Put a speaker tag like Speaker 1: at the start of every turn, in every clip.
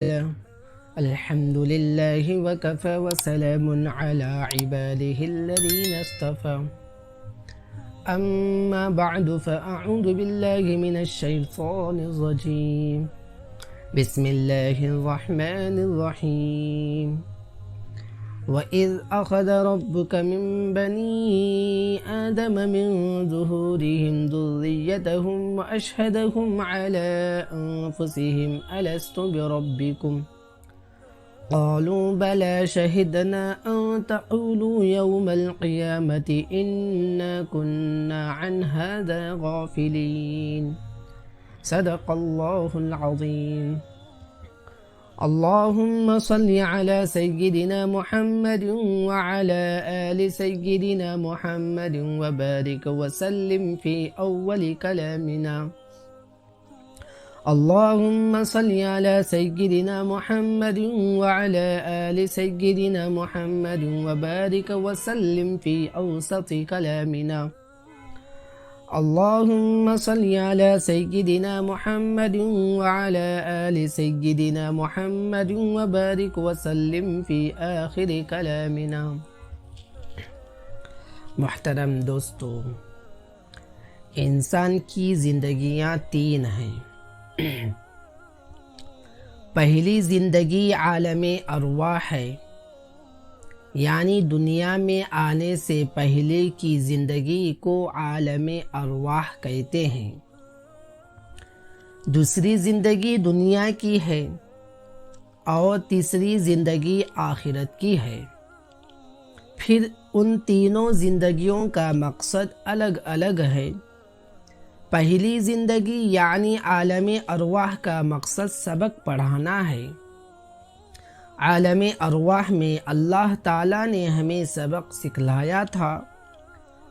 Speaker 1: الحمد لله وكفى وسلام على عباده الذين اصطفى أما بعد فأعوذ بالله من الشيطان الرجيم بسم الله الرحمن الرحيم وإذ أخذ ربك من بني آدم من ظهورهم ذريتهم وأشهدهم على أنفسهم ألست بربكم قالوا بلى شهدنا أن تقولوا يوم القيامة إنا كنا عن هذا غافلين صدق الله العظيم اللهم صل على سيدنا محمد وعلى آل سيدنا محمد وبارك وسلم في أول كلامنا اللهم صل على سيدنا محمد وعلى آل سيدنا محمد وبارك وسلم في أوسط كلامنا اللهم صل على سيدنا محمد وعلى آل سيدنا محمد وبارك وسلم في آخر كلامنا. محترم دوستو، انسان کی زندگیاں تین ہیں. پہلی زندگی عالم ارواح ہے، یعنی دنیا میں آنے سے پہلے کی زندگی کو عالم ارواح کہتے ہیں. دوسری زندگی دنیا کی ہے اور تیسری زندگی آخرت کی ہے. پھر ان تینوں زندگیوں کا مقصد الگ الگ ہے. پہلی زندگی یعنی عالم ارواح کا مقصد سبق پڑھانا ہے. عالم ارواح میں اللہ تعالیٰ نے ہمیں سبق سکھلایا تھا.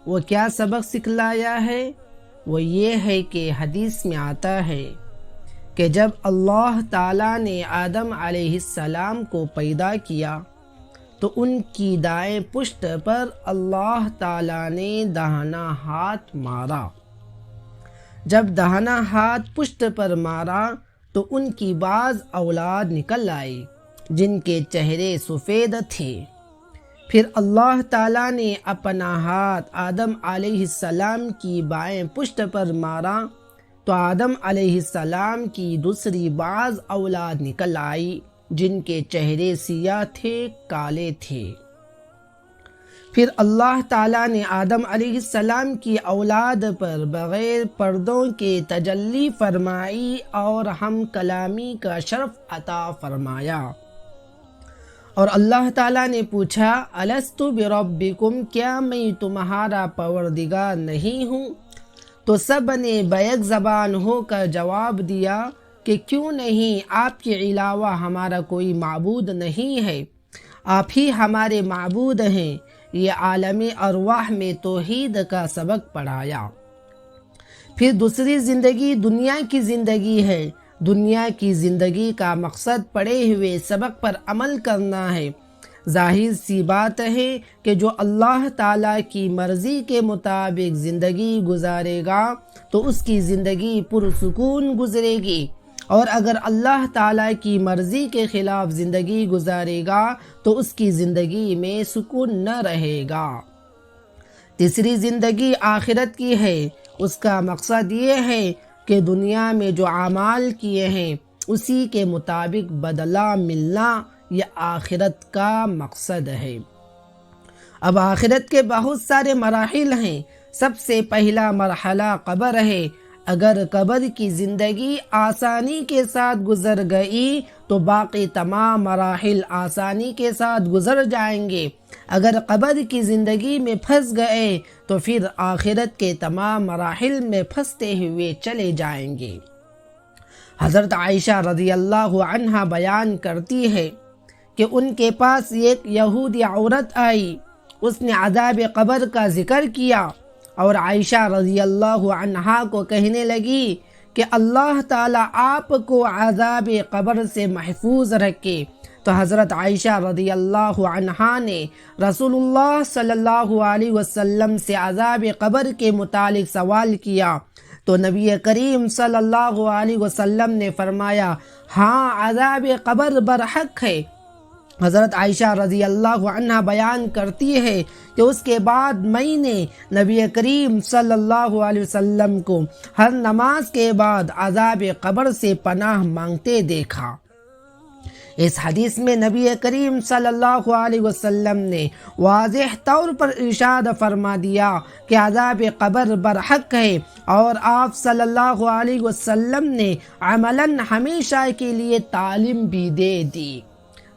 Speaker 1: وہ کیا سبق سکھلایا ہے؟ وہ یہ ہے کہ حدیث میں آتا ہے کہ جب اللہ تعالیٰ نے آدم علیہ السلام کو پیدا کیا تو ان کی دائیں پشت پر اللہ تعالیٰ نے داہنا ہاتھ مارا. جب داہنا ہاتھ پشت پر مارا تو ان کی بعض اولاد نکل آئی جن کے چہرے سفید تھے. پھر اللہ تعالیٰ نے اپنا ہاتھ آدم علیہ السلام کی بائیں پشت پر مارا تو آدم علیہ السلام کی دوسری بعض اولاد نکل آئی جن کے چہرے سیاہ تھے، کالے تھے. پھر اللہ تعالیٰ نے آدم علیہ السلام کی اولاد پر بغیر پردوں کے تجلی فرمائی اور ہم کلامی کا شرف عطا فرمایا. اور اللہ تعالیٰ نے پوچھا الست بربکم، کیا میں تمہارا پروردگار نہیں ہوں؟ تو سب نے بیک زبان ہو کر جواب دیا کہ کیوں نہیں، آپ کے علاوہ ہمارا کوئی معبود نہیں ہے، آپ ہی ہمارے معبود ہیں. یہ عالم ارواح میں توحید کا سبق پڑھایا. پھر دوسری زندگی دنیا کی زندگی ہے. دنیا کی زندگی کا مقصد پڑھے ہوئے سبق پر عمل کرنا ہے. ظاہر سی بات ہے کہ جو اللہ تعالیٰ کی مرضی کے مطابق زندگی گزارے گا تو اس کی زندگی پرسکون گزرے گی، اور اگر اللہ تعالیٰ کی مرضی کے خلاف زندگی گزارے گا تو اس کی زندگی میں سکون نہ رہے گا. تیسری زندگی آخرت کی ہے. اس کا مقصد یہ ہے کہ دنیا میں جو اعمال کیے ہیں اسی کے مطابق بدلہ ملنا، یہ آخرت کا مقصد ہے. اب آخرت کے بہت سارے مراحل ہیں. سب سے پہلا مرحلہ قبر ہے. اگر قبر کی زندگی آسانی کے ساتھ گزر گئی تو باقی تمام مراحل آسانی کے ساتھ گزر جائیں گے. اگر قبر کی زندگی میں پھنس گئے تو پھر آخرت کے تمام مراحل میں پھنستے ہوئے چلے جائیں گے. حضرت عائشہ رضی اللہ عنہا بیان کرتی ہے کہ ان کے پاس ایک یہودی عورت آئی. اس نے عذاب قبر کا ذکر کیا اور عائشہ رضی اللہ عنہا کو کہنے لگی کہ اللہ تعالیٰ آپ کو عذاب قبر سے محفوظ رکھے. تو حضرت عائشہ رضی اللہ عنہا نے رسول اللہ صلی اللہ علیہ وسلم سے عذاب قبر کے متعلق سوال کیا تو نبی کریم صلی اللہ علیہ وسلم نے فرمایا ہاں عذاب قبر برحق ہے۔ حضرت عائشہ رضی اللہ عنہ بیان کرتی ہے کہ اس کے بعد میں نے نبی کریم صلی اللہ علیہ وسلم کو ہر نماز کے بعد عذاب قبر سے پناہ مانگتے دیکھا۔ اس حدیث میں نبی کریم صلی اللہ علیہ وسلم نے واضح طور پر ارشاد فرما دیا کہ عذاب قبر برحق ہے، اور آپ صلی اللہ علیہ وسلم نے عملاً ہمیشہ کے لیے تعلیم بھی دے دی۔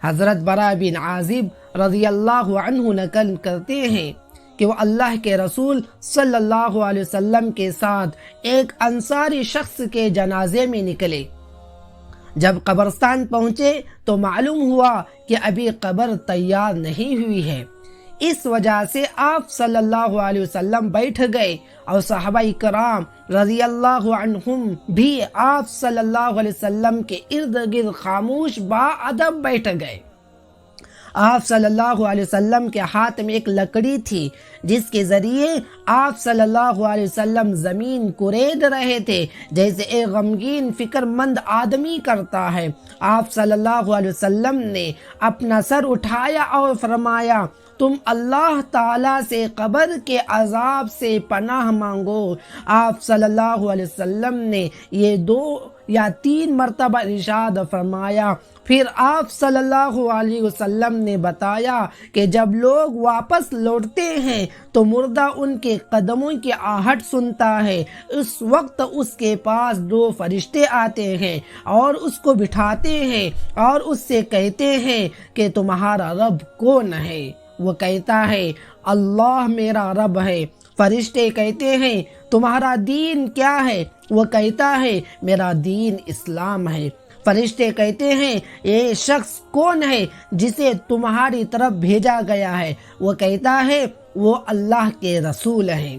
Speaker 1: حضرت براء بن عازب رضی اللہ عنہ نقل کرتے ہیں کہ وہ اللہ کے رسول صلی اللہ علیہ وسلم کے ساتھ ایک انصاری شخص کے جنازے میں نکلے۔ جب قبرستان پہنچے تو معلوم ہوا کہ ابھی قبر تیار نہیں ہوئی ہے۔ اس وجہ سے آپ صلی اللہ علیہ وسلم بیٹھ گئے اور صحابہ کرام رضی اللہ عنہم بھی آپ صلی اللہ علیہ وسلم کے ارد گرد خاموش با ادب بیٹھ گئے۔ آپ صلی اللہ علیہ وسلم کے ہاتھ میں ایک لکڑی تھی جس کے ذریعے آپ صلی اللہ علیہ وسلم زمین کورید رہے تھے، جیسے ایک غمگین فکر مند آدمی کرتا ہے۔ آپ صلی اللہ علیہ وسلم نے اپنا سر اٹھایا اور فرمایا تم اللہ تعالیٰ سے قبر کے عذاب سے پناہ مانگو۔ آپ صلی اللہ علیہ وسلم نے یہ 2 یا 3 مرتبہ ارشاد فرمایا۔ پھر آپ صلی اللہ علیہ وسلم نے بتایا کہ جب لوگ واپس لوٹتے ہیں تو مردہ ان کے قدموں کی آہٹ سنتا ہے۔ اس وقت اس کے پاس 2 فرشتے آتے ہیں اور اس کو بٹھاتے ہیں اور اس سے کہتے ہیں کہ تمہارا رب کون ہے؟ وہ کہتا ہے اللہ میرا رب ہے۔ فرشتے کہتے ہیں تمہارا دین کیا ہے؟ وہ کہتا ہے میرا دین اسلام ہے۔ فرشتے کہتے ہیں یہ شخص کون ہے جسے تمہاری طرف بھیجا گیا ہے؟ وہ کہتا ہے وہ اللہ کے رسول ہیں۔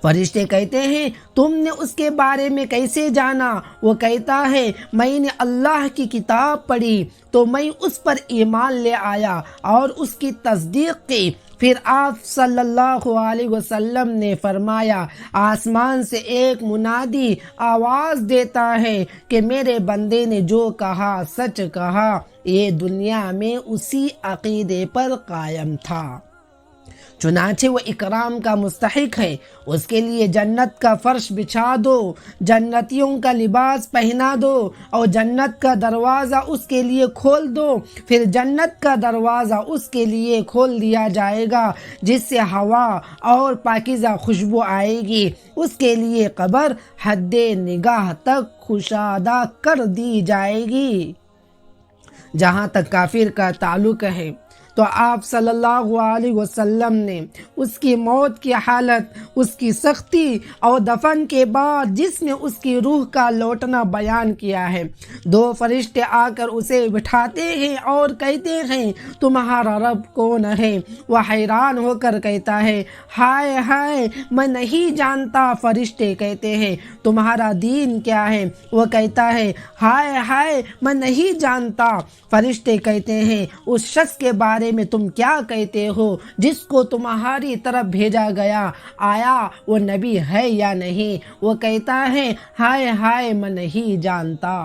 Speaker 1: فرشتے کہتے ہیں تم نے اس کے بارے میں کیسے جانا؟ وہ کہتا ہے میں نے اللہ کی کتاب پڑھی تو میں اس پر ایمان لے آیا اور اس کی تصدیق کی۔ پھر آپ صلی اللہ علیہ وسلم نے فرمایا آسمان سے ایک منادی آواز دیتا ہے کہ میرے بندے نے جو کہا سچ کہا، یہ دنیا میں اسی عقیدے پر قائم تھا، چنانچہ وہ اکرام کا مستحق ہے۔ اس کے لیے جنت کا فرش بچھا دو، جنتیوں کا لباس پہنا دو اور جنت کا دروازہ اس کے لیے کھول دو۔ پھر جنت کا دروازہ اس کے لیے کھول دیا جائے گا جس سے ہوا اور پاکیزہ خوشبو آئے گی۔ اس کے لیے قبر حد نگاہ تک کشادہ کر دی جائے گی۔ جہاں تک کافر کا تعلق ہے تو آپ صلی اللہ علیہ وسلم نے اس کی موت کی حالت، اس کی سختی اور دفن کے بعد جس میں اس کی روح کا لوٹنا بیان کیا ہے۔ 2 فرشتے آ کر اسے بٹھاتے ہیں اور کہتے ہیں تمہارا رب کون ہے؟ وہ حیران ہو کر کہتا ہے ہائے ہائے میں نہیں جانتا۔ فرشتے کہتے ہیں تمہارا دین کیا ہے؟ وہ کہتا ہے ہائے ہائے میں نہیں جانتا۔ فرشتے کہتے ہیں اس شخص کے بارے میں تم کیا کہتے ہو جس کو تمہاری طرف بھیجا گیا، آیا وہ نبی ہے یا نہیں؟ وہ کہتا ہے ہائے ہائے میں نہیں جانتا۔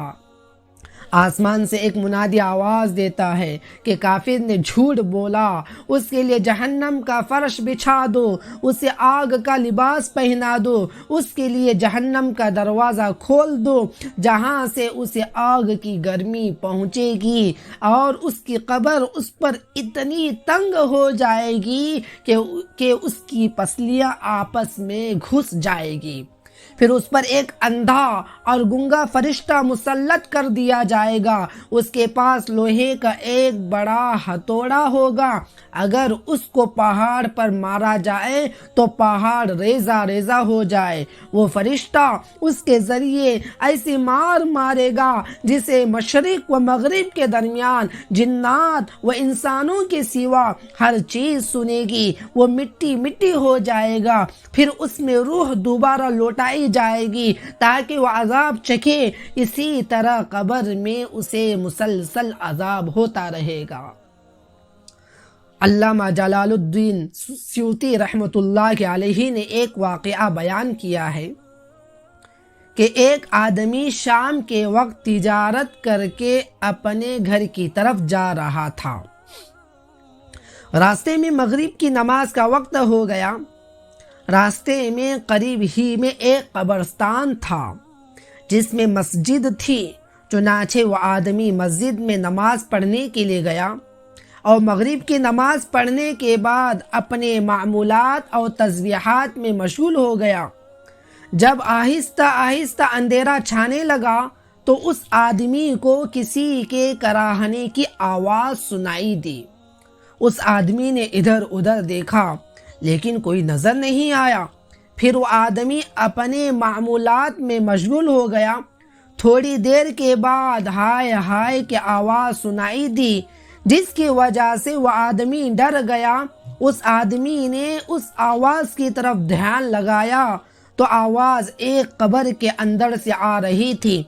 Speaker 1: آسمان سے ایک منادی آواز دیتا ہے کہ کافر نے جھوٹ بولا، اس کے لیے جہنم کا فرش بچھا دو، اسے آگ کا لباس پہنا دو، اس کے لیے جہنم کا دروازہ کھول دو جہاں سے اسے آگ کی گرمی پہنچے گی، اور اس کی قبر اس پر اتنی تنگ ہو جائے گی کہ اس کی پسلیاں آپس میں گھس جائے گی۔ پھر اس پر ایک اندھا اور گنگا فرشتہ مسلط کر دیا جائے گا۔ اس کے پاس لوہے کا ایک بڑا ہتھوڑا ہوگا، اگر اس کو پہاڑ پر مارا جائے تو پہاڑ ریزہ ریزہ ہو جائے۔ وہ فرشتہ اس کے ذریعے ایسی مار مارے گا جسے مشرق و مغرب کے درمیان جنات و انسانوں کے سوا ہر چیز سنے گی۔ وہ مٹی مٹی ہو جائے گا، پھر اس میں روح دوبارہ لوٹائی جائے گی تاکہ وہ عذاب چکھے۔ اسی طرح قبر میں اسے مسلسل عذاب ہوتا رہے گا۔ علامہ جلال الدین سیوطی رحمۃ اللہ علیہ نے ایک واقعہ بیان کیا ہے کہ ایک آدمی شام کے وقت تجارت کر کے اپنے گھر کی طرف جا رہا تھا۔ راستے میں مغرب کی نماز کا وقت ہو گیا۔ راستے میں قریب ہی میں ایک قبرستان تھا جس میں مسجد تھی۔ چنانچہ وہ آدمی مسجد میں نماز پڑھنے کے لیے گیا اور مغرب کی نماز پڑھنے کے بعد اپنے معمولات اور تسبیحات میں مشغول ہو گیا۔ جب آہستہ آہستہ اندھیرا چھانے لگا تو اس آدمی کو کسی کے کراہنے کی آواز سنائی دی۔ اس آدمی نے ادھر ادھر دیکھا لیکن کوئی نظر نہیں آیا۔ پھر وہ آدمی اپنے معمولات میں مشغول ہو گیا۔ تھوڑی دیر کے بعد ہائے ہائے کی آواز سنائی دی، جس کی وجہ سے وہ آدمی ڈر گیا۔ اس آدمی نے اس آواز کی طرف دھیان لگایا تو آواز ایک قبر کے اندر سے آ رہی تھی۔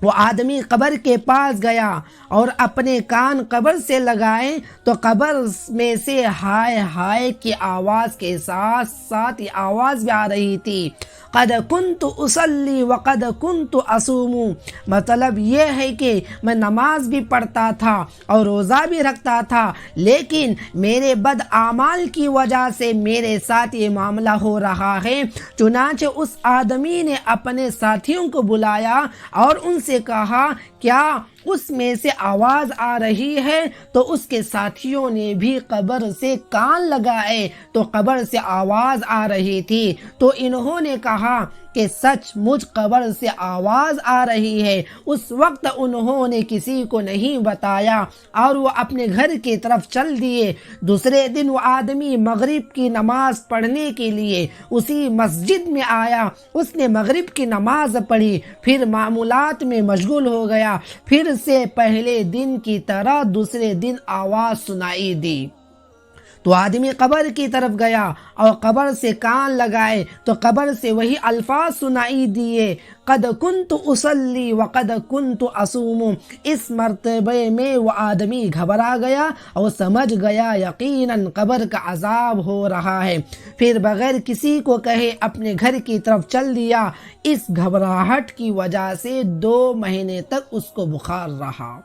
Speaker 1: وہ آدمی قبر کے پاس گیا اور اپنے کان قبر سے لگائے تو قبر میں سے ہائے ہائے کی آواز کے ساتھ ساتھ یہ آواز بھی آ رہی تھی، قد کنت اصلی وقد کنت اصوم۔ مطلب یہ ہے کہ میں نماز بھی پڑھتا تھا اور روزہ بھی رکھتا تھا، لیکن میرے بد اعمال کی وجہ سے میرے ساتھ یہ معاملہ ہو رہا ہے۔ چنانچہ اس آدمی نے اپنے ساتھیوں کو بلایا اور ان سے کہا، کیا اس میں سے آواز آ رہی ہے؟ تو اس کے ساتھیوں نے بھی قبر سے کان لگائے تو قبر سے آواز آ رہی تھی۔ تو انہوں نے کہا کہ سچ مچ قبر سے آواز آ رہی ہے۔ اس وقت انہوں نے کسی کو نہیں بتایا اور وہ اپنے گھر کی طرف چل دیے۔ دوسرے دن وہ آدمی مغرب کی نماز پڑھنے کے لیے اسی مسجد میں آیا۔ اس نے مغرب کی نماز پڑھی، پھر معمولات میں مشغول ہو گیا۔ پھر سے پہلے دن کی طرح دوسرے دن آواز سنائی دی تو آدمی قبر کی طرف گیا اور قبر سے کان لگائے تو قبر سے وہی الفاظ سنائی دیے، قد کنت اصلی وقد کنت اصوم۔ اس مرتبے میں وہ آدمی گھبرا گیا اور سمجھ گیا یقیناً قبر کا عذاب ہو رہا ہے۔ پھر بغیر کسی کو کہے اپنے گھر کی طرف چل دیا۔ اس گھبراہٹ کی وجہ سے 2 مہینے تک اس کو بخار رہا۔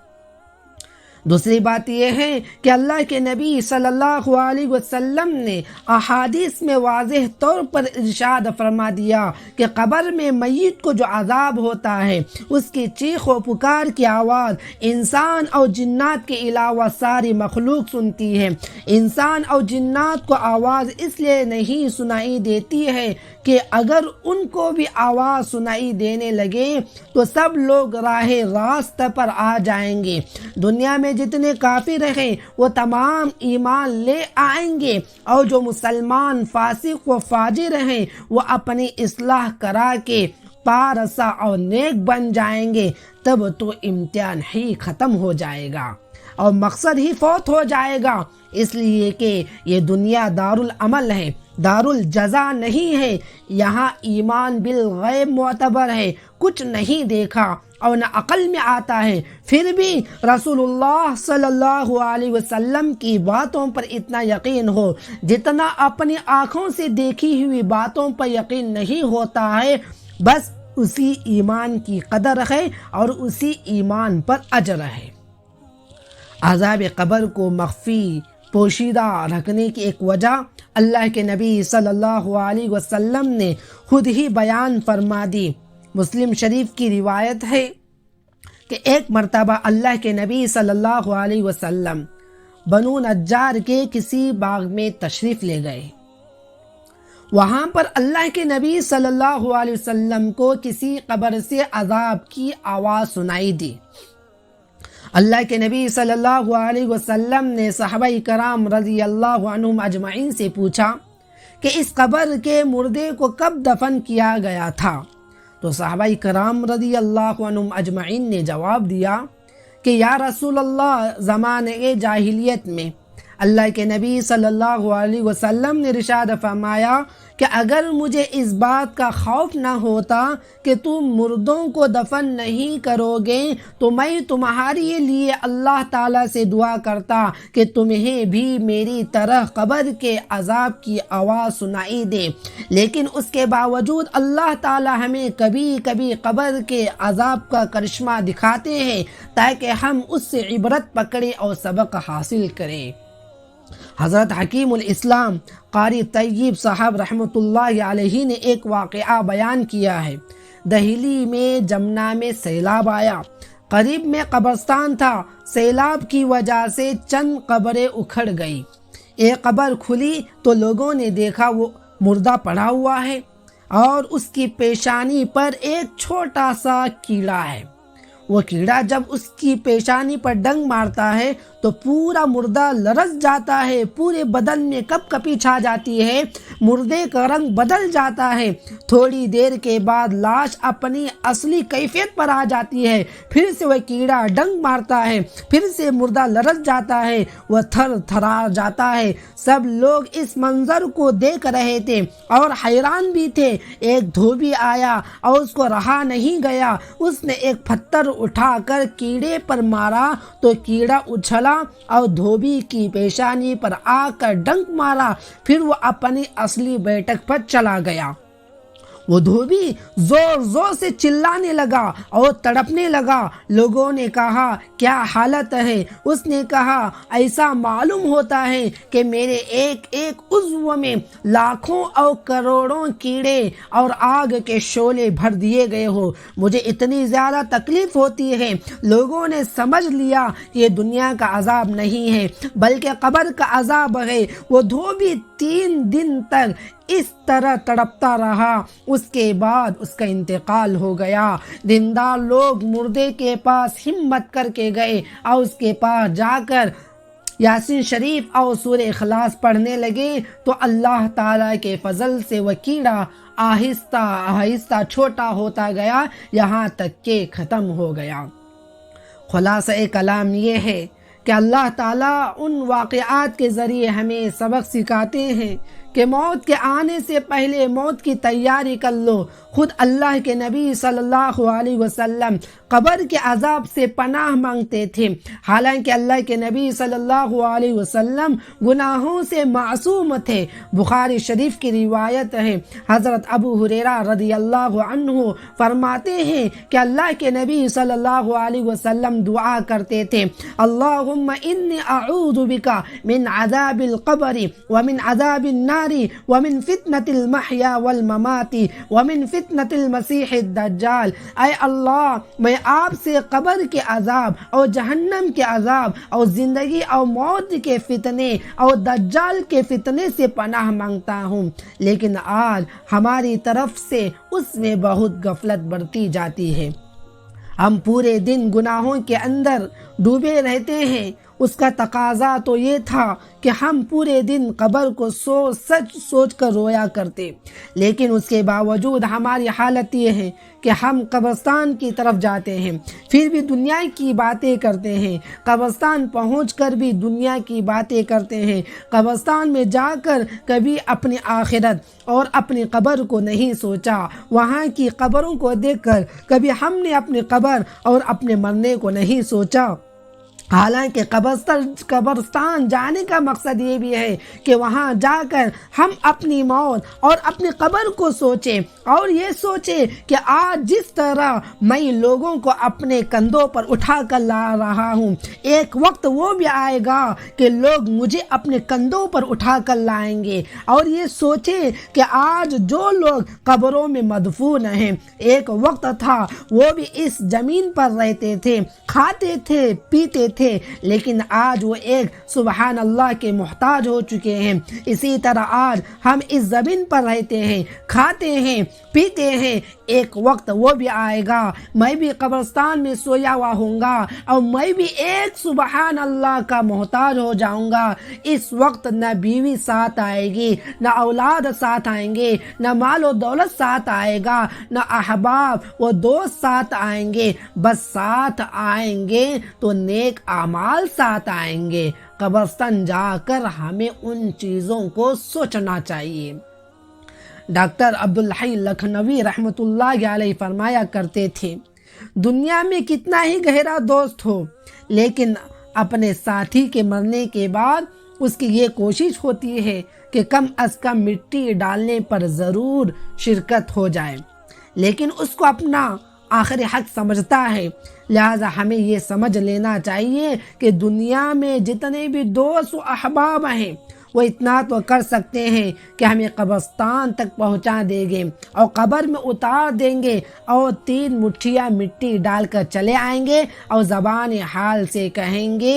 Speaker 1: دوسری بات یہ ہے کہ اللہ کے نبی صلی اللہ علیہ وسلم نے احادیث میں واضح طور پر ارشاد فرما دیا کہ قبر میں میت کو جو عذاب ہوتا ہے اس کی چیخ و پکار کی آواز انسان اور جنات کے علاوہ ساری مخلوق سنتی ہے۔ انسان اور جنات کو آواز اس لیے نہیں سنائی دیتی ہے کہ اگر ان کو بھی آواز سنائی دینے لگے تو سب لوگ راہ راست پر آ جائیں گے۔ دنیا میں جتنے کافر ہیں وہ تمام ایمان لے آئیں گے اور جو مسلمان فاسق و فاجر ہیں وہ اپنی اصلاح کرا کے پارسا اور نیک بن جائیں گے۔ تب تو امتحان ہی ختم ہو جائے گا اور مقصد ہی فوت ہو جائے گا، اس لیے کہ یہ دنیا دارالعمل ہے، دارالجزا نہیں ہے۔ یہاں ایمان بالغیب معتبر ہے، کچھ نہیں دیکھا اور نہ عقل میں آتا ہے، پھر بھی رسول اللہ صلی اللہ علیہ وسلم کی باتوں پر اتنا یقین ہو جتنا اپنی آنکھوں سے دیکھی ہوئی باتوں پر یقین نہیں ہوتا ہے۔ بس اسی ایمان کی قدر ہے اور اسی ایمان پر اجر ہے۔ عذاب قبر کو مخفی پوشیدہ رکھنے کی ایک وجہ اللہ کے نبی صلی اللہ علیہ وسلم نے خود ہی بیان فرما دی۔ مسلم شریف کی روایت ہے کہ ایک مرتبہ اللہ کے نبی صلی اللہ علیہ وسلم بنو نجار کے کسی باغ میں تشریف لے گئے۔ وہاں پر اللہ کے نبی صلی اللہ علیہ وسلم کو کسی قبر سے عذاب کی آواز سنائی دی۔ اللہ کے نبی صلی اللہ علیہ وسلم نے صحابہ کرام رضی اللہ عنہم اجمعین سے پوچھا کہ اس قبر کے مردے کو کب دفن کیا گیا تھا؟ تو صحابہ کرام رضی اللہ عنہم اجمعین نے جواب دیا کہ یا رسول اللہ، زمانے جاہلیت میں اللہ کے نبی صلی اللہ علیہ وسلم نے ارشاد فرمایا کہ اگر مجھے اس بات کا خوف نہ ہوتا کہ تم مردوں کو دفن نہیں کرو گے تو میں تمہارے لیے اللہ تعالیٰ سے دعا کرتا کہ تمہیں بھی میری طرح قبر کے عذاب کی آواز سنائی دے، لیکن اس کے باوجود اللہ تعالیٰ ہمیں کبھی کبھی قبر کے عذاب کا کرشمہ دکھاتے ہیں تاکہ ہم اس سے عبرت پکڑیں اور سبق حاصل کریں۔ حضرت حکیم الاسلام قاری طیب صاحب رحمۃ اللہ علیہ نے ایک واقعہ بیان کیا ہے۔ دہلی میں جمنا میں سیلاب آیا، قریب میں قبرستان تھا، سیلاب کی وجہ سے چند قبریں اکھڑ گئی۔ ایک قبر کھلی تو لوگوں نے دیکھا وہ مردہ پڑا ہوا ہے اور اس کی پیشانی پر ایک چھوٹا سا کیڑا ہے۔ وہ کیڑا جب اس کی پیشانی پر ڈنگ مارتا ہے تو پورا مردہ لرز جاتا ہے، پورے بدن میں کپ کپی چھا جاتی ہے، مردے کا رنگ بدل جاتا ہے۔ تھوڑی دیر کے بعد لاش اپنی اصلی کیفیت پر آ جاتی ہے، پھر سے وہ کیڑا ڈنگ مارتا ہے، پھر سے مردہ لرز جاتا ہے، وہ تھر تھرا جاتا ہے۔ سب لوگ اس منظر کو دیکھ رہے تھے اور حیران بھی تھے۔ ایک دھوبی آیا اور اس کو رہا نہیں گیا، اس نے ایک پتھر اٹھا کر کیڑے پر مارا تو کیڑا اچھلا اور دھوبی کی پیشانی پر آ کر ڈنک مارا، پھر وہ اپنی اصلی بیٹھک پر چلا گیا۔ وہ دھوبی زور زور سے چلانے لگا اور تڑپنے لگا۔ لوگوں نے کہا کیا حالت ہے؟ اس نے کہا ایسا معلوم ہوتا ہے کہ میرے ایک ایک عضو میں لاکھوں اور کروڑوں کیڑے اور آگ کے شعلے بھر دیے گئے ہو، مجھے اتنی زیادہ تکلیف ہوتی ہے۔ لوگوں نے سمجھ لیا کہ یہ دنیا کا عذاب نہیں ہے بلکہ قبر کا عذاب ہے۔ وہ دھوبی 3 دن تک اس طرح تڑپتا رہا، اس کے بعد اس کا انتقال ہو گیا۔ دیندار لوگ مردے کے پاس ہمت کر کے گئے اور اس کے پاس جا کر یاسین شریف اور سورہ اخلاص پڑھنے لگے تو اللہ تعالیٰ کے فضل سے وہ کیڑا آہستہ آہستہ چھوٹا ہوتا گیا، یہاں تک کہ ختم ہو گیا۔ خلاصہ کلام یہ ہے کہ اللہ تعالیٰ ان واقعات کے ذریعے ہمیں سبق سکھاتے ہیں کہ موت کے آنے سے پہلے موت کی تیاری کر لو۔ خود اللہ کے نبی صلی اللہ علیہ وسلم قبر کے عذاب سے پناہ مانگتے تھے، حالانکہ اللہ کے نبی صلی اللہ علیہ وسلم گناہوں سے معصوم تھے۔ بخاری شریف کی روایت ہے، حضرت ابو ہریرہ رضی اللہ عنہ فرماتے ہیں کہ اللہ کے نبی صلی اللہ علیہ وسلم دعا کرتے تھے، اللہم انی اعوذ بک من عذاب القبر ومن عذاب النار ومن فتنة المحیا والممات ومن فتنة المسیح الدجال۔ اے اللہ، میں آپ سے قبر کے عذاب اور جہنم کے عذاب اور زندگی اور موت کے فتنے اور دجال کے فتنے سے پناہ مانگتا ہوں، لیکن آج ہماری طرف سے اس میں بہت غفلت برتی جاتی ہے۔ ہم پورے دن گناہوں کے اندر ڈوبے رہتے ہیں۔ اس کا تقاضا تو یہ تھا کہ ہم پورے دن قبر کو سوچ کر رویا کرتے، لیکن اس کے باوجود ہماری حالت یہ ہے کہ ہم قبرستان کی طرف جاتے ہیں، پھر بھی دنیا کی باتیں کرتے ہیں، قبرستان پہنچ کر بھی دنیا کی باتیں کرتے ہیں، قبرستان میں جا کر کبھی اپنی آخرت اور اپنی قبر کو نہیں سوچا، وہاں کی قبروں کو دیکھ کر کبھی ہم نے اپنی قبر اور اپنے مرنے کو نہیں سوچا۔ حالانکہ قبرستان جانے کا مقصد یہ بھی ہے کہ وہاں جا کر ہم اپنی موت اور اپنی قبر کو سوچیں اور یہ سوچیں کہ آج جس طرح میں لوگوں کو اپنے کندھوں پر اٹھا کر لا رہا ہوں، ایک وقت وہ بھی آئے گا کہ لوگ مجھے اپنے کندھوں پر اٹھا کر لائیں گے۔ اور یہ سوچیں کہ آج جو لوگ قبروں میں مدفون ہیں، ایک وقت تھا وہ بھی اس زمین پر رہتے تھے، کھاتے تھے، پیتے تھے، لیکن آج وہ ایک سبحان اللہ کے محتاج ہو چکے ہیں۔ اسی طرح آج ہم اس زمین پر رہتے ہیں، کھاتے ہیں، پیتے ہیں، ایک وقت وہ بھی آئے گا میں بھی قبرستان میں سویا ہوا ہوں گا اور میں بھی ایک سبحان اللہ کا محتاج ہو جاؤں گا۔ اس وقت نہ بیوی ساتھ آئے گی، نہ اولاد ساتھ آئیں گے، نہ مال و دولت ساتھ آئے گا، نہ احباب و دوست ساتھ آئیں گے، بس ساتھ آئیں گے تو نیک اعمال ساتھ آئیں گے، قبرستان جا کر ہمیں ان چیزوں کو سوچنا چاہیے۔ ڈاکٹر عبدالحی لکھنوی رحمۃ اللہ علیہ فرمایا کرتے تھے، دنیا میں کتنا ہی گہرا دوست ہو لیکن اپنے ساتھی کے مرنے کے بعد اس کی یہ کوشش ہوتی ہے کہ کم از کم مٹی ڈالنے پر ضرور شرکت ہو جائے، لیکن اس کو اپنا آخری حق سمجھتا ہے۔ لہذا ہمیں یہ سمجھ لینا چاہیے کہ دنیا میں جتنے بھی دوست و احباب ہیں وہ اتنا تو کر سکتے ہیں کہ ہمیں قبرستان تک پہنچا دیں گے اور قبر میں اتار دیں گے اور 3 مٹھیاں مٹی ڈال کر چلے آئیں گے اور زبان حال سے کہیں گے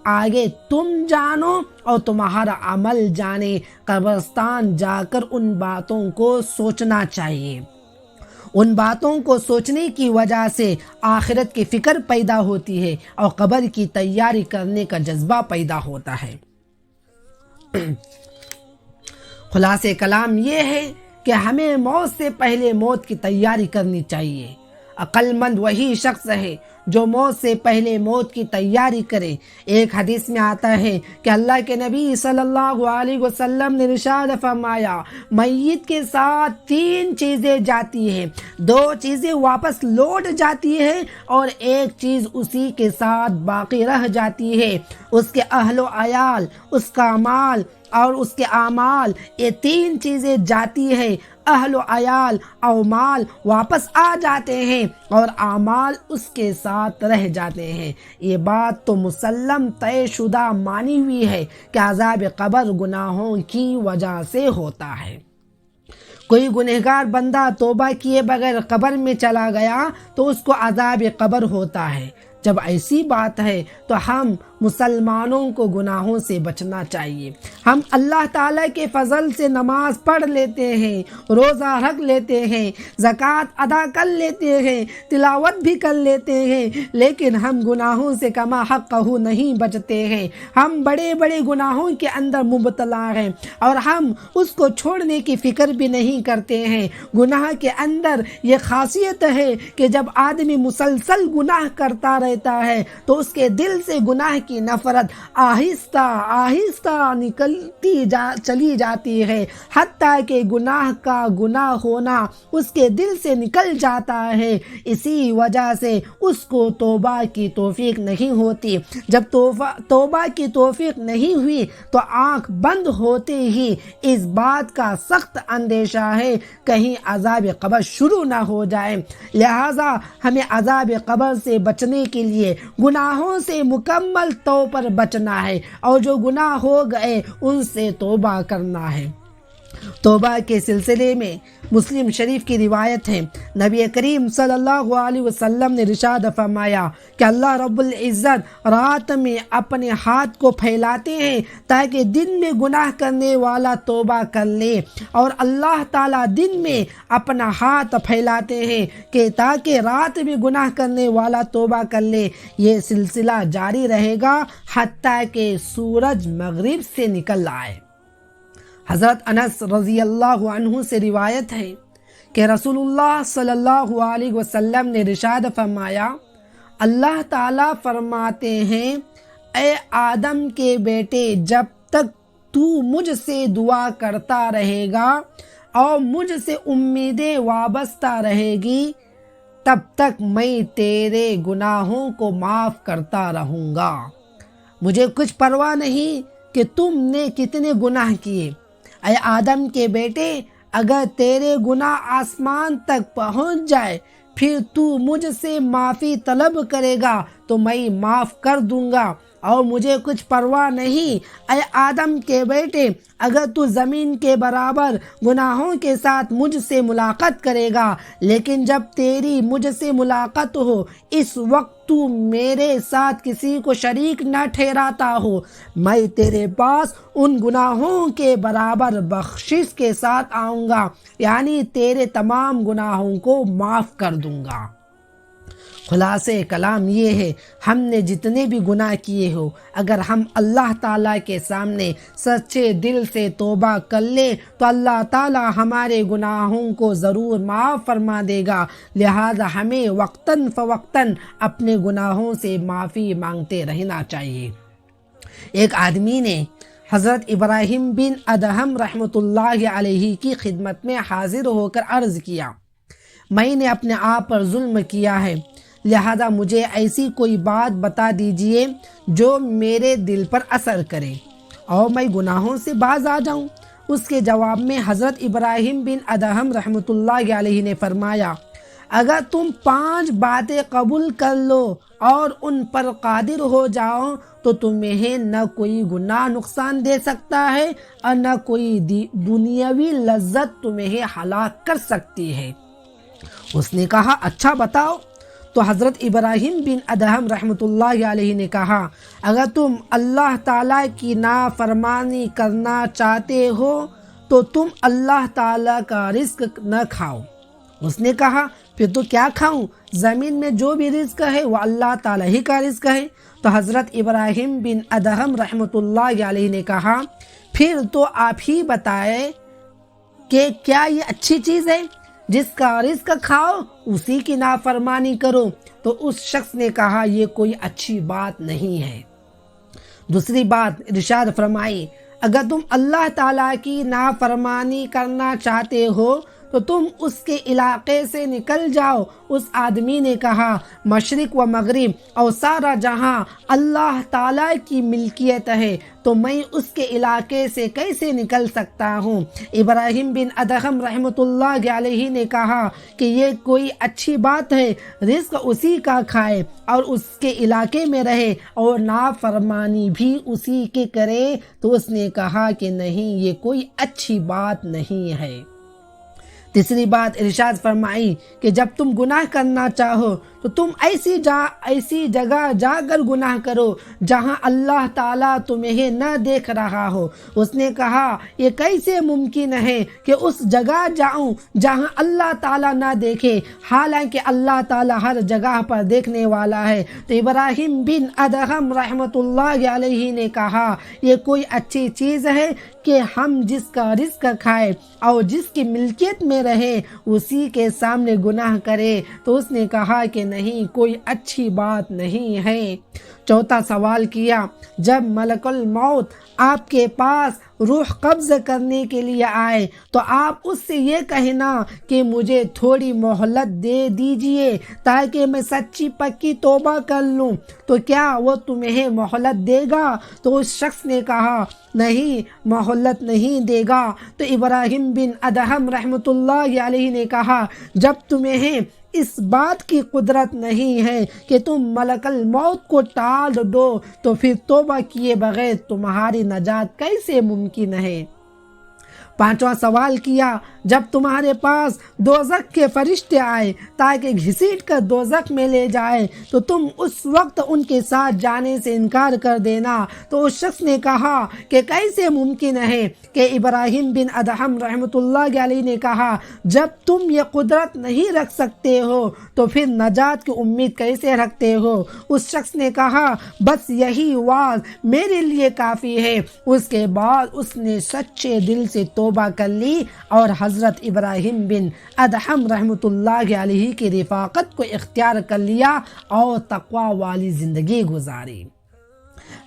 Speaker 1: آگے تم جانو اور تمہارا عمل جانے۔ قبرستان جا کر ان باتوں کو سوچنا چاہیے۔ ان باتوں کو سوچنے کی وجہ سے آخرت کی فکر پیدا ہوتی ہے اور قبر کی تیاری کرنے کا جذبہ پیدا ہوتا ہے۔ خلاصہ کلام یہ ہے کہ ہمیں موت سے پہلے موت کی تیاری کرنی چاہیے۔ عقل مند وہی شخص ہے جو موت سے پہلے موت کی تیاری کرے۔ ایک حدیث میں آتا ہے کہ اللہ کے نبی صلی اللہ علیہ وسلم نے ارشاد فرمایا، میت کے ساتھ 3 چیزیں جاتی ہیں، 2 چیزیں واپس لوٹ جاتی ہیں اور 1 چیز اسی کے ساتھ باقی رہ جاتی ہے، اس کے اہل و عیال، اس کا مال اور اس کے اعمال۔ یہ 3 چیزیں جاتی ہیں، اہل و عیال اور مال واپس آ جاتے ہیں اور اعمال اس کے ساتھ رہ جاتے ہیں۔ یہ بات تو مسلم طے شدہ مانی ہوئی ہے کہ عذاب قبر گناہوں کی وجہ سے ہوتا ہے۔ کوئی گنہگار بندہ توبہ کیے بغیر قبر میں چلا گیا تو اس کو عذاب قبر ہوتا ہے۔ جب ایسی بات ہے تو ہم مسلمانوں کو گناہوں سے بچنا چاہیے۔ ہم اللہ تعالیٰ کے فضل سے نماز پڑھ لیتے ہیں، روزہ رکھ لیتے ہیں، زکوٰۃ ادا کر لیتے ہیں، تلاوت بھی کر لیتے ہیں، لیکن ہم گناہوں سے کما حقہ نہیں بچتے ہیں۔ ہم بڑے بڑے گناہوں کے اندر مبتلا ہیں اور ہم اس کو چھوڑنے کی فکر بھی نہیں کرتے ہیں۔ گناہ کے اندر یہ خاصیت ہے کہ جب آدمی مسلسل گناہ کرتا رہتا ہے تو اس کے دل سے گناہ کی نفرت آہستہ آہستہ نکلتی چلی جاتی ہے، حتیٰ کہ گناہ کا گناہ ہونا اس کے دل سے نکل جاتا ہے۔ اسی وجہ سے اس کو توبہ کی توفیق نہیں ہوتی۔ جب توبہ کی توفیق نہیں ہوئی تو آنکھ بند ہوتے ہی اس بات کا سخت اندیشہ ہے کہیں عذاب قبر شروع نہ ہو جائے۔ لہٰذا ہمیں عذاب قبر سے بچنے کے لیے گناہوں سے مکمل طور پر بچنا ہے اور جو گناہ ہو گئے ان سے توبہ کرنا ہے۔ توبہ کے سلسلے میں مسلم شریف کی روایت ہے، نبی کریم صلی اللہ علیہ وسلم نے ارشاد فرمایا کہ اللہ رب العزت رات میں اپنے ہاتھ کو پھیلاتے ہیں تاکہ دن میں گناہ کرنے والا توبہ کر لے، اور اللہ تعالیٰ دن میں اپنا ہاتھ پھیلاتے ہیں کہ تاکہ رات میں گناہ کرنے والا توبہ کر لے۔ یہ سلسلہ جاری رہے گا حتیٰ کہ سورج مغرب سے نکل آئے۔ حضرت انس رضی اللہ عنہ سے روایت ہے کہ رسول اللہ صلی اللہ علیہ وسلم نے ارشاد فرمایا، اللہ تعالیٰ فرماتے ہیں، اے آدم کے بیٹے، جب تک تو مجھ سے دعا کرتا رہے گا اور مجھ سے امیدیں وابستہ رہے گی تب تک میں تیرے گناہوں کو معاف کرتا رہوں گا۔ مجھے کچھ پرواہ نہیں کہ تم نے کتنے گناہ کیے۔ اے آدم کے بیٹے، اگر تیرے گناہ آسمان تک پہنچ جائے پھر تو مجھ سے معافی طلب کرے گا تو میں معاف کر دوں گا، اور مجھے کچھ پرواہ نہیں۔ اے آدم کے بیٹے، اگر تو زمین کے برابر گناہوں کے ساتھ مجھ سے ملاقات کرے گا، لیکن جب تیری مجھ سے ملاقات ہو اس وقت تو میرے ساتھ کسی کو شریک نہ ٹھہراتا ہو، میں تیرے پاس ان گناہوں کے برابر بخشش کے ساتھ آؤں گا، یعنی تیرے تمام گناہوں کو معاف کر دوں گا۔ خلاصے کلام یہ ہے، ہم نے جتنے بھی گناہ کیے ہو، اگر ہم اللہ تعالیٰ کے سامنے سچے دل سے توبہ کر لیں تو اللہ تعالیٰ ہمارے گناہوں کو ضرور معاف فرما دے گا۔ لہذا ہمیں وقتاً فوقتاً اپنے گناہوں سے معافی مانگتے رہنا چاہیے۔ ایک آدمی نے حضرت ابراہیم بن ادہم رحمۃ اللہ علیہ کی خدمت میں حاضر ہو کر عرض کیا، میں نے اپنے آپ پر ظلم کیا ہے، لہذا مجھے ایسی کوئی بات بتا دیجئے جو میرے دل پر اثر کرے اور میں گناہوں سے باز آ جاؤں۔ اس کے جواب میں حضرت ابراہیم بن ادہم رحمۃ اللہ علیہ نے فرمایا، اگر تم 5 باتیں قبول کر لو اور ان پر قادر ہو جاؤ تو تمہیں نہ کوئی گناہ نقصان دے سکتا ہے اور نہ کوئی دنیاوی لذت تمہیں ہلاک کر سکتی ہے۔ اس نے کہا، اچھا بتاؤ۔ تو حضرت ابراہیم بن ادہم رحمۃ اللہ علیہ نے کہا، اگر تم اللہ تعالیٰ کی نافرمانی کرنا چاہتے ہو تو تم اللہ تعالیٰ کا رزق نہ کھاؤ۔ اس نے کہا، پھر تو کیا کھاؤں؟ زمین میں جو بھی رزق ہے وہ اللہ تعالیٰ ہی کا رزق ہے۔ تو حضرت ابراہیم بن ادہم رحمۃ اللہ علیہ نے کہا، پھر تو آپ ہی بتائیں کہ کیا یہ اچھی چیز ہے؟ جس کا رزق کھاؤ اسی کی نافرمانی کرو۔ تو اس شخص نے کہا، یہ کوئی اچھی بات نہیں ہے۔ دوسری بات ارشاد فرمائی، اگر تم اللہ تعالیٰ کی نافرمانی کرنا چاہتے ہو تو تم اس کے علاقے سے نکل جاؤ۔ اس آدمی نے کہا، مشرق و مغرب اور سارا جہاں اللہ تعالیٰ کی ملکیت ہے تو میں اس کے علاقے سے کیسے نکل سکتا ہوں؟ ابراہیم بن ادہم رحمۃ اللہ علیہ نے کہا کہ یہ کوئی اچھی بات ہے، رزق اسی کا کھائے اور اس کے علاقے میں رہے اور نافرمانی بھی اسی کے کرے۔ تو اس نے کہا کہ نہیں، یہ کوئی اچھی بات نہیں ہے۔ تیسری بات ارشاد فرمائی کہ جب تم گناہ کرنا چاہو تو تم ایسی جگہ جا کر گناہ کرو جہاں اللہ تعالیٰ تمہیں نہ دیکھ رہا ہو۔ اس نے کہا، یہ کیسے ممکن ہے کہ اس جگہ جاؤں جہاں اللہ تعالیٰ نہ دیکھے، حالانکہ اللہ تعالیٰ ہر جگہ پر دیکھنے والا ہے۔ تو ابراہیم بن ادہم رحمۃ اللہ علیہ نے کہا، یہ کوئی اچھی چیز ہے کہ ہم جس کا رزق کھائے اور جس کی ملکیت میں رہے اسی کے سامنے گناہ کرے؟ تو اس نے کہا کہ نہیں، کوئی اچھی بات نہیں ہے۔ چوتھا سوال کیا، جب ملک الموت آپ کے پاس روح قبض کرنے کے لیے آئے تو آپ اس سے یہ کہنا کہ مجھے تھوڑی مہلت دے دیجئے تاکہ میں سچی پکی توبہ کر لوں، تو کیا وہ تمہیں مہلت دے گا؟ تو اس شخص نے کہا، نہیں، مہلت نہیں دے گا۔ تو ابراہیم بن ادہم رحمۃ اللہ علیہ نے کہا، جب تمہیں اس بات کی قدرت نہیں ہے کہ تم ملک الموت کو ٹال دو تو پھر توبہ کیے بغیر تمہاری نجات کیسے ممکن ہے؟ پانچواں سوال کیا، جب تمہارے پاس دوزخ کے فرشتے آئے تاکہ گھسیٹ کر دوزخ میں لے جائے تو تم اس وقت ان کے ساتھ جانے سے انکار کر دینا۔ تو اس شخص نے کہا کہ کیسے ممکن ہے؟ کہ ابراہیم بن ادہم رحمۃ اللہ علیہ نے کہا، جب تم یہ قدرت نہیں رکھ سکتے ہو تو پھر نجات کی امید کیسے رکھتے ہو؟ اس شخص نے کہا، بس یہی واز میرے لیے کافی ہے۔ اس کے بعد اس نے سچے دل سے توبہ کر لی اور حضرت ابراہیم بن ادہم رحمۃ اللہ علیہ کی رفاقت کو اختیار کر لیا اور تقوی والی زندگی گزاری۔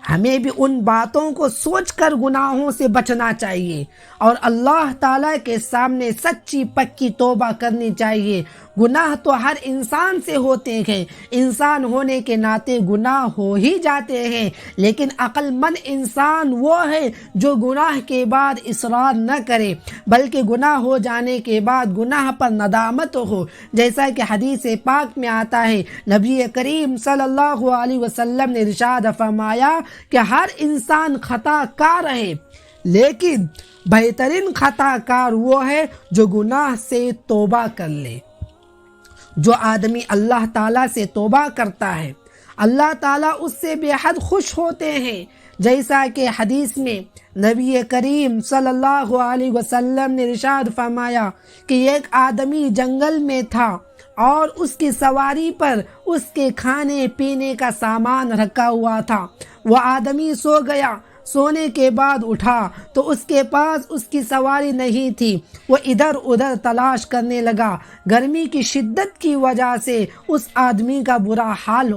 Speaker 1: ہمیں بھی ان باتوں کو سوچ کر گناہوں سے بچنا چاہیے اور اللہ تعالیٰ کے سامنے سچی پکی توبہ کرنی چاہیے۔ گناہ تو ہر انسان سے ہوتے ہیں، انسان ہونے کے ناطے گناہ ہو ہی جاتے ہیں، لیکن عقل مند انسان وہ ہے جو گناہ کے بعد اصرار نہ کرے بلکہ گناہ ہو جانے کے بعد گناہ پر ندامت ہو، جیسا کہ حدیث پاک میں آتا ہے۔ نبی کریم صلی اللہ علیہ وسلم نے ارشاد فرمایا کہ ہر انسان خطا کار ہے، لیکن بہترین خطا کار وہ ہے جو گناہ سے توبہ کر لے۔ جو آدمی اللہ تعالیٰ سے توبہ کرتا ہے اللہ تعالیٰ اس سے بے حد خوش ہوتے ہیں، جیسا کہ حدیث میں نبی کریم صلی اللہ علیہ وسلم نے ارشاد فرمایا کہ ایک آدمی جنگل میں تھا اور اس کی سواری پر اس کے کھانے پینے کا سامان رکھا ہوا تھا۔ وہ آدمی سو گیا، سونے کے بعد اٹھا تو اس کے پاس اس کی سواری نہیں تھی۔ وہ ادھر ادھر تلاش کرنے لگا۔ گرمی کی شدت کی وجہ سے اس آدمی کا برا حال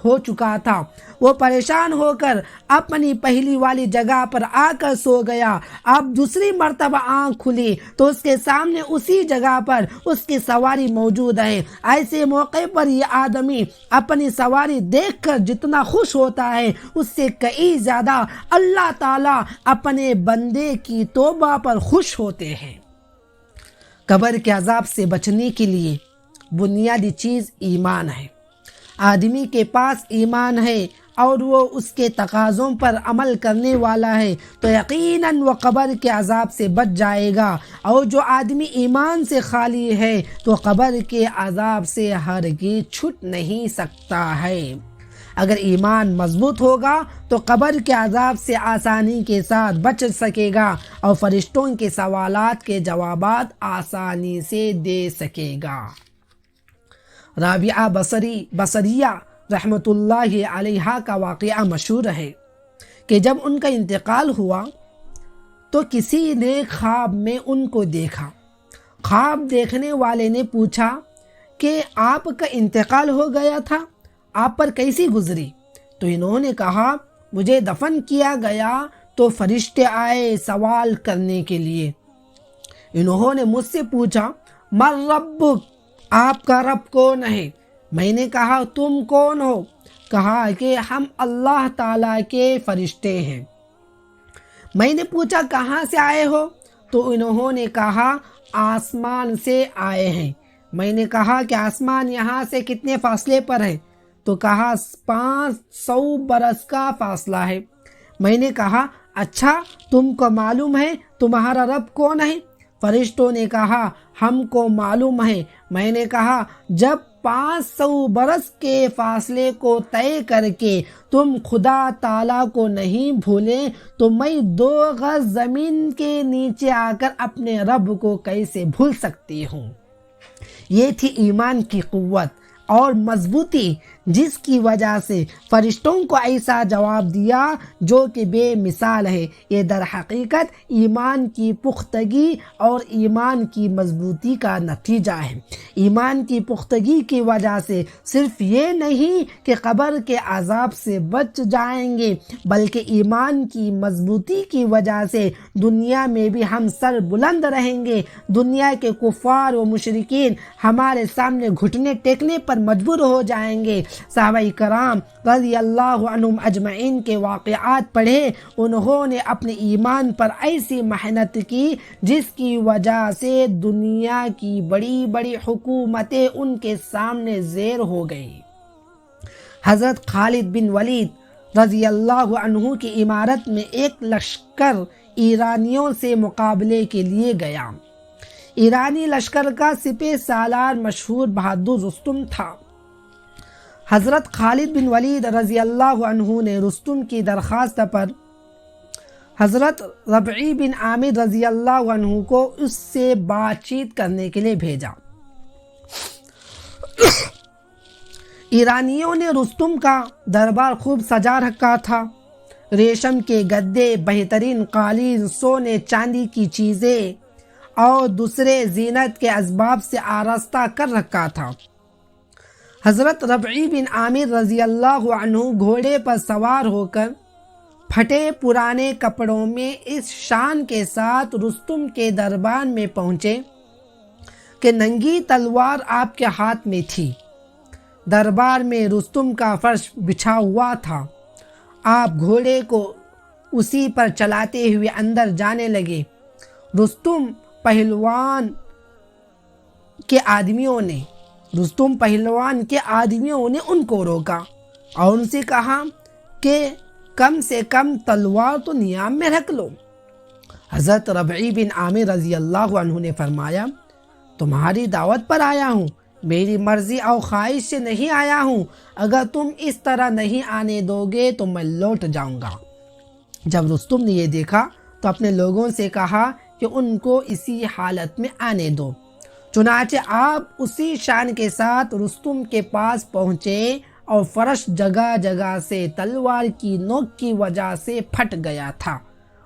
Speaker 1: ہو چکا تھا۔ وہ پریشان ہو کر اپنی پہلی والی جگہ پر آ کر سو گیا۔ اب دوسری مرتبہ آنکھ کھلی تو اس کے سامنے اسی جگہ پر اس کی سواری موجود ہے۔ ایسے موقع پر یہ آدمی اپنی سواری دیکھ کر جتنا خوش ہوتا ہے اس سے کئی زیادہ اللہ تعالیٰ اپنے بندے کی توبہ پر خوش ہوتے ہیں۔ قبر کے عذاب سے بچنے کے لیے بنیادی چیز ایمان ہے۔ آدمی کے پاس ایمان ہے اور وہ اس کے تقاضوں پر عمل کرنے والا ہے تو یقیناً وہ قبر کے عذاب سے بچ جائے گا، اور جو آدمی ایمان سے خالی ہے تو قبر کے عذاب سے ہرگز چھٹ نہیں سکتا ہے۔ اگر ایمان مضبوط ہوگا تو قبر کے عذاب سے آسانی کے ساتھ بچ سکے گا اور فرشتوں کے سوالات کے جوابات آسانی سے دے سکے گا۔ رابعہ بصریہ رحمۃ اللہ علیہا کا واقعہ مشہور ہے کہ جب ان کا انتقال ہوا تو کسی نے خواب میں ان کو دیکھا۔ خواب دیکھنے والے نے پوچھا کہ آپ کا انتقال ہو گیا تھا، آپ پر کیسی گزری؟ تو انہوں نے کہا مجھے دفن کیا گیا تو فرشتے آئے سوال کرنے کے لیے۔ انہوں نے مجھ سے پوچھا من ربک، آپ کا رب کون ہے؟ میں نے کہا تم کون ہو؟ کہا کہ ہم اللہ تعالیٰ کے فرشتے ہیں۔ میں نے پوچھا کہاں سے آئے ہو؟ تو انہوں نے کہا آسمان سے آئے ہیں۔ میں نے کہا کہ آسمان یہاں سے کتنے فاصلے پر ہے؟ تو کہا 500 برس کا فاصلہ ہے۔ میں نے کہا اچھا تم کو معلوم ہے تمہارا رب کون ہے؟ فرشتوں نے کہا ہم کو معلوم ہے۔ میں نے کہا جب 500 برس کے فاصلے کو طے کر کے تم خدا تعالیٰ کو نہیں بھولے تو میں 2 گز زمین کے نیچے آ کر اپنے رب کو کیسے بھول سکتی ہوں؟ یہ تھی ایمان کی قوت اور مضبوطی جس کی وجہ سے فرشتوں کو ایسا جواب دیا جو کہ بے مثال ہے۔ یہ در حقیقت ایمان کی پختگی اور ایمان کی مضبوطی کا نتیجہ ہے۔ ایمان کی پختگی کی وجہ سے صرف یہ نہیں کہ قبر کے عذاب سے بچ جائیں گے بلکہ ایمان کی مضبوطی کی وجہ سے دنیا میں بھی ہم سر بلند رہیں گے۔ دنیا کے کفار و مشرکین ہمارے سامنے گھٹنے ٹیکنے پر مجبور ہو جائیں گے۔ صحابہ کرام رضی اللہ عنہم اجمعین کے واقعات پڑھے، انہوں نے اپنے ایمان پر ایسی محنت کی جس کی وجہ سے دنیا کی بڑی بڑی حکومتیں ان کے سامنے زیر ہو گئی۔ حضرت خالد بن ولید رضی اللہ عنہ کی امارت میں ایک لشکر ایرانیوں سے مقابلے کے لیے گیا۔ ایرانی لشکر کا سپہ سالار مشہور بہادر رستم تھا۔ حضرت خالد بن ولید رضی اللہ عنہ نے رستم کی درخواست پر حضرت ربعی بن عامر رضی اللہ عنہ کو اس سے بات چیت کرنے کے لیے بھیجا۔ ایرانیوں نے رستم کا دربار خوب سجا رکھا تھا۔ ریشم کے گدے، بہترین قالین، سونے چاندی کی چیزیں اور دوسرے زینت کے اسباب سے آراستہ کر رکھا تھا۔ حضرت ربعی بن عامر رضی اللہ عنہ گھوڑے پر سوار ہو کر پھٹے پرانے کپڑوں میں اس شان کے ساتھ رستم کے دربار میں پہنچے کہ ننگی تلوار آپ کے ہاتھ میں تھی۔ دربار میں رستم کا فرش بچھا ہوا تھا۔ آپ گھوڑے کو اسی پر چلاتے ہوئے اندر جانے لگے۔ رستم پہلوان کے آدمیوں نے ان کو روکا اور ان سے کہا کہ کم سے کم تلوار تو نیام میں رکھ لو۔ حضرت ربعی بن عامر رضی اللہ عنہ نے فرمایا تمہاری دعوت پر آیا ہوں، میری مرضی اور خواہش سے نہیں آیا ہوں، اگر تم اس طرح نہیں آنے دو گے تو میں لوٹ جاؤں گا۔ جب رستم نے یہ دیکھا تو اپنے لوگوں سے کہا کہ ان کو اسی حالت میں آنے دو۔ چنانچہ آپ اسی شان کے ساتھ رستم کے پاس پہنچے اور فرش جگہ جگہ سے تلوار کی نوک کی وجہ سے پھٹ گیا تھا۔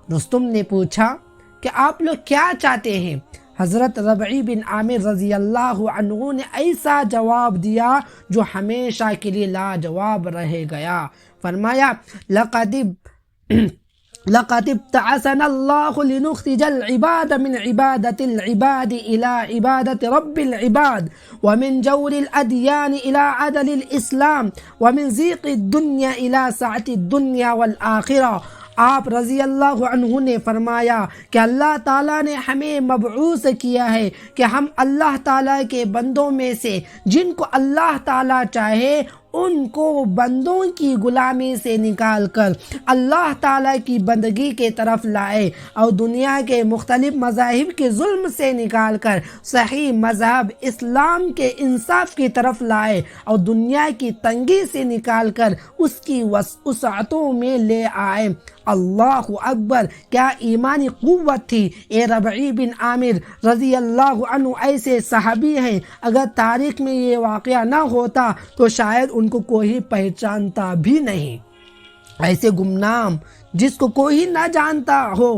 Speaker 1: رستم نے پوچھا کہ آپ لوگ کیا چاہتے ہیں؟ حضرت ربعی بن عامر رضی اللہ عنہ نے ایسا جواب دیا جو ہمیشہ کے لیے لاجواب رہ گیا۔ فرمایا لقد ابتعثنا الله لنخرج العباد من عبادة العباد إلى عبادة رب العباد ومن جور الأديان إلى عدل الإسلام ومن ضيق الدنيا إلى سعة الدنيا والآخرة۔ آپ رضی اللہ عنہ نے فرمایا کہ اللہ تعالیٰ نے ہمیں مبعوث کیا ہے کہ ہم اللہ تعالیٰ کے بندوں میں سے جن کو اللہ تعالیٰ چاہے ان کو بندوں کی غلامی سے نکال کر اللہ تعالیٰ کی بندگی کے طرف لائے، اور دنیا کے مختلف مذاہب کے ظلم سے نکال کر صحیح مذہب اسلام کے انصاف کی طرف لائے، اور دنیا کی تنگی سے نکال کر اس کی وسعتوں میں لے آئے۔ اللہ اکبر! کیا ایمانی قوت تھی! اے ربعی بن عامر رضی اللہ عنہ ایسے صحابی ہیں، اگر تاریخ میں یہ واقعہ نہ ہوتا تو شاید ان کو کوئی پہچانتا بھی نہیں۔ ایسے گمنام جس کو کوئی نہ جانتا ہو،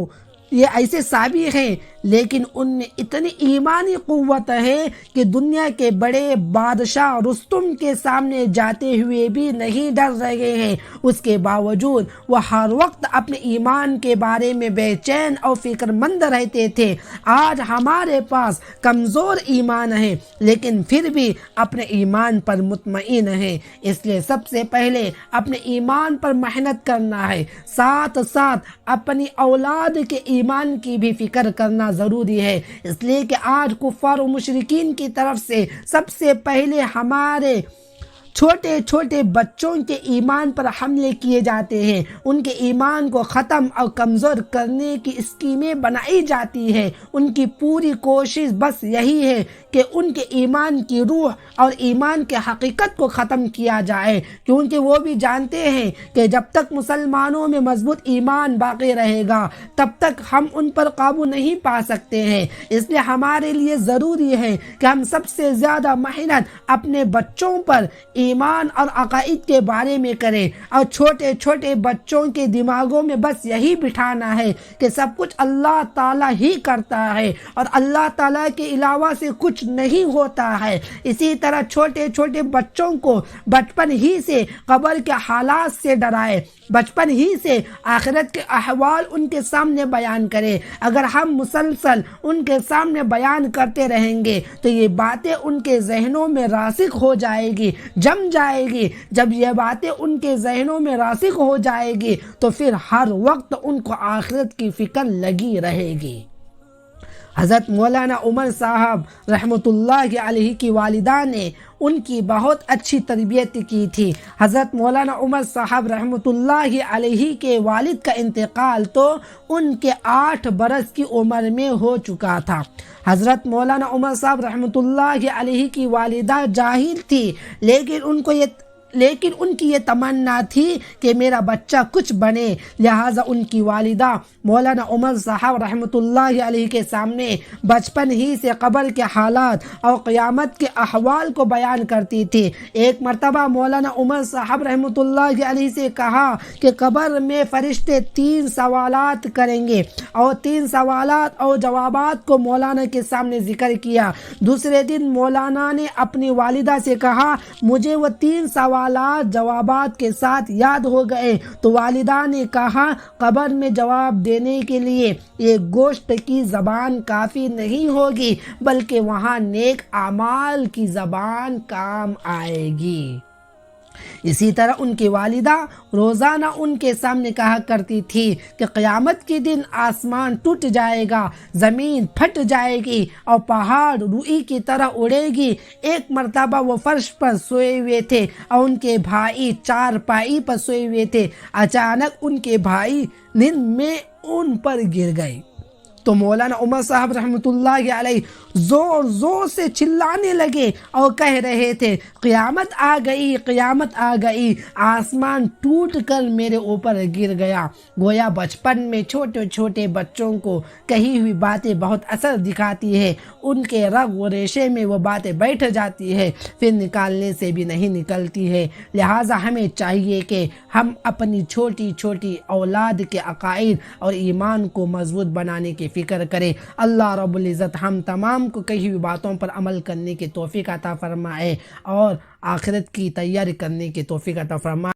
Speaker 1: یہ ایسے صحابی ہیں، لیکن ان میں اتنی ایمانی قوت ہے کہ دنیا کے بڑے بادشاہ رستم کے سامنے جاتے ہوئے بھی نہیں ڈر رہے ہیں، اس کے باوجود وہ ہر وقت اپنے ایمان کے بارے میں بے چین اور فکر مند رہتے تھے۔ آج ہمارے پاس کمزور ایمان ہے لیکن پھر بھی اپنے ایمان پر مطمئن ہیں، اس لیے سب سے پہلے اپنے ایمان پر محنت کرنا ہے، ساتھ ساتھ اپنی اولاد کے ایمان کی بھی فکر کرنا ضروری ہے، اس لیے کہ آج کفار و مشرکین کی طرف سے سب سے پہلے ہمارے چھوٹے چھوٹے بچوں کے ایمان پر حملے کیے جاتے ہیں، ان کے ایمان کو ختم اور کمزور کرنے کی اسکیمیں بنائی جاتی ہیں۔ ان کی پوری کوشش بس یہی ہے کہ ان کے ایمان کی روح اور ایمان کے حقیقت کو ختم کیا جائے، کیونکہ وہ بھی جانتے ہیں کہ جب تک مسلمانوں میں مضبوط ایمان باقی رہے گا تب تک ہم ان پر قابو نہیں پا سکتے ہیں۔ اس لیے ہمارے لیے ضروری ہے کہ ہم سب سے زیادہ محنت اپنے بچوں پر ایمان اور عقائد کے بارے میں کریں، اور چھوٹے چھوٹے بچوں کے دماغوں میں بس یہی بٹھانا ہے کہ سب کچھ اللہ تعالیٰ ہی کرتا ہے اور اللہ تعالیٰ کے علاوہ سے کچھ نہیں ہوتا ہے۔ اسی طرح چھوٹے چھوٹے بچوں کو بچپن ہی سے قبر کے حالات سے ڈرائے، بچپن ہی سے آخرت کے احوال ان کے سامنے بیان کرے۔ اگر ہم مسلسل ان کے سامنے بیان کرتے رہیں گے تو یہ باتیں ان کے ذہنوں میں راسخ ہو جائے گی، جم جائے گی۔ جب یہ باتیں ان کے ذہنوں میں راسخ ہو جائے گی تو پھر ہر وقت ان کو آخرت کی فکر لگی رہے گی۔ حضرت مولانا عمر صاحب رحمۃ اللہ علیہ کی والدہ نے ان کی بہت اچھی تربیت کی تھی۔ حضرت مولانا عمر صاحب رحمۃ اللہ علیہ کے والد کا انتقال تو ان کے 8 برس کی عمر میں ہو چکا تھا۔ حضرت مولانا عمر صاحب رحمۃ اللہ علیہ کی والدہ جاہل تھی، لیکن ان کی یہ تمنا تھی کہ میرا بچہ کچھ بنے، لہٰذا ان کی والدہ مولانا عمر صاحب رحمۃ اللہ علیہ کے سامنے بچپن ہی سے قبر کے حالات اور قیامت کے احوال کو بیان کرتی تھی۔ ایک مرتبہ مولانا عمر صاحب رحمۃ اللہ علیہ سے کہا کہ قبر میں فرشتے 3 سوالات کریں گے، اور 3 سوالات اور جوابات کو مولانا کے سامنے ذکر کیا۔ دوسرے دن مولانا نے اپنی والدہ سے کہا مجھے وہ 3 سوالات جوابات کے ساتھ یاد ہو گئے، تو والدہ نے کہا قبر میں جواب دینے کے لیے یہ گوشت کی زبان کافی نہیں ہوگی، بلکہ وہاں نیک اعمال کی زبان کام آئے گی۔ اسی طرح ان کی والدہ روزانہ ان کے سامنے کہا کرتی تھی کہ قیامت کے دن آسمان ٹوٹ جائے گا، زمین پھٹ جائے گی اور پہاڑ روئی کی طرح اڑے گی۔ ایک مرتبہ وہ فرش پر سوئے ہوئے تھے اور ان کے بھائی چارپائی پر سوئے ہوئے تھے۔ اچانک ان کے بھائی نیند میں ان پر گر گئے۔ تو مولانا عمر صاحب رحمۃ اللہ علیہ زور زور سے چلانے لگے اور کہہ رہے تھے قیامت آ گئی، قیامت آ گئی، آسمان ٹوٹ کر میرے اوپر گر گیا۔ گویا بچپن میں چھوٹے چھوٹے بچوں کو کہی ہوئی باتیں بہت اثر دکھاتی ہے، ان کے رگ و ریشے میں وہ باتیں بیٹھ جاتی ہے، پھر نکالنے سے بھی نہیں نکلتی ہے۔ لہٰذا ہمیں چاہیے کہ ہم اپنی چھوٹی چھوٹی اولاد کے عقائد اور ایمان کو مضبوط بنانے کی فکر کریں۔ اللہ رب العزت ہم تمام کو کہی ہوئی باتوں پر عمل کرنے کی توفیق عطا فرمائے اور آخرت کی تیاری کرنے کی توفیق عطا فرمائے۔